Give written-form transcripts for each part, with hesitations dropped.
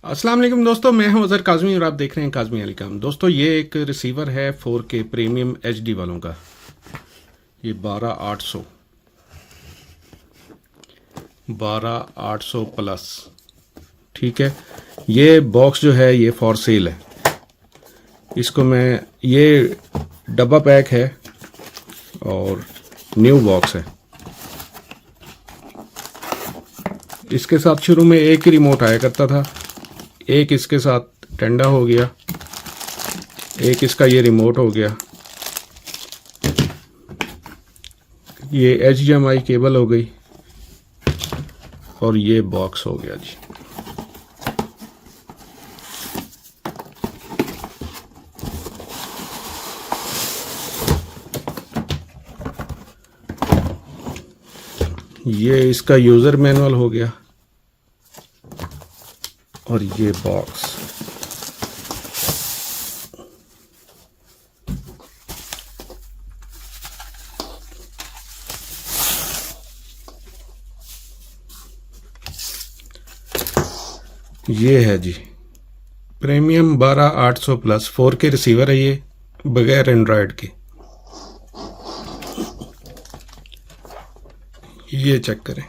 अस्सलाम वालेकुम दोस्तों, मैं हूं अज़हर काज़मी और आप देख रहे हैं काज़मी अली काम। दोस्तों ये एक रिसीवर है 4K प्रीमियम HD वालों का। ये 12800 प्लस, ठीक है। ये बॉक्स जो है ये फॉर सेल है। इसको मैं, ये डब्बा पैक है और न्यू बॉक्स है। इसके साथ शुरू में एक ही रिमोट आया करता था, एक इसके साथ टेंडा हो गया, एक इसका ये रिमोट हो गया, ये HDMI केबल हो गई और ये बॉक्स हो गया जी। ये इसका यूज़र मैनुअल हो गया और ये बॉक्स। ये है जी प्रीमियम 12800 प्लस 4K रिसीवर है ये, बगैर एंड्रॉयड के। ये चेक करें,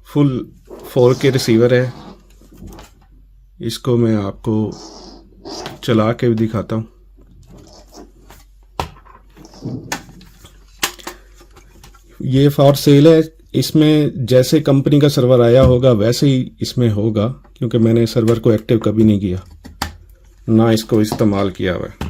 फुल 4K रिसीवर है। इसको मैं आपको चला के भी दिखाता हूँ। ये फॉर सेल है। इसमें जैसे कंपनी का सर्वर आया होगा वैसे ही इसमें होगा, क्योंकि मैंने सर्वर को एक्टिव कभी नहीं किया, ना इसको इस्तेमाल किया हुआ है।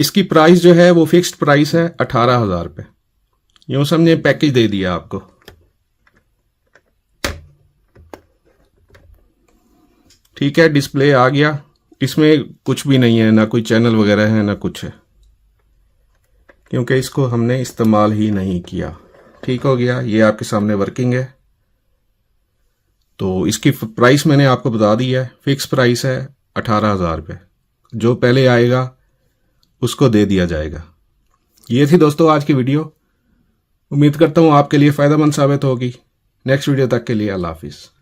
इसकी प्राइस जो है वो फिक्स्ड प्राइस है 18,000 रुपये। यूँ समझे पैकेज दे दिया आपको। ठीक है, डिस्प्ले आ गया। इसमें कुछ भी नहीं है, ना कोई चैनल वगैरह है ना कुछ है, क्योंकि इसको हमने इस्तेमाल ही नहीं किया। ठीक हो गया, ये आपके सामने वर्किंग है। तो इसकी प्राइस मैंने आपको बता दी है, फिक्स प्राइस है 18,000 रुपये। जो पहले आएगा उसको दे दिया जाएगा। ये थी दोस्तों आज की वीडियो। उम्मीद करता हूँ आपके लिए फ़ायदेमंद साबित होगी। नेक्स्ट वीडियो तक के लिए अल्लाह हाफिज़।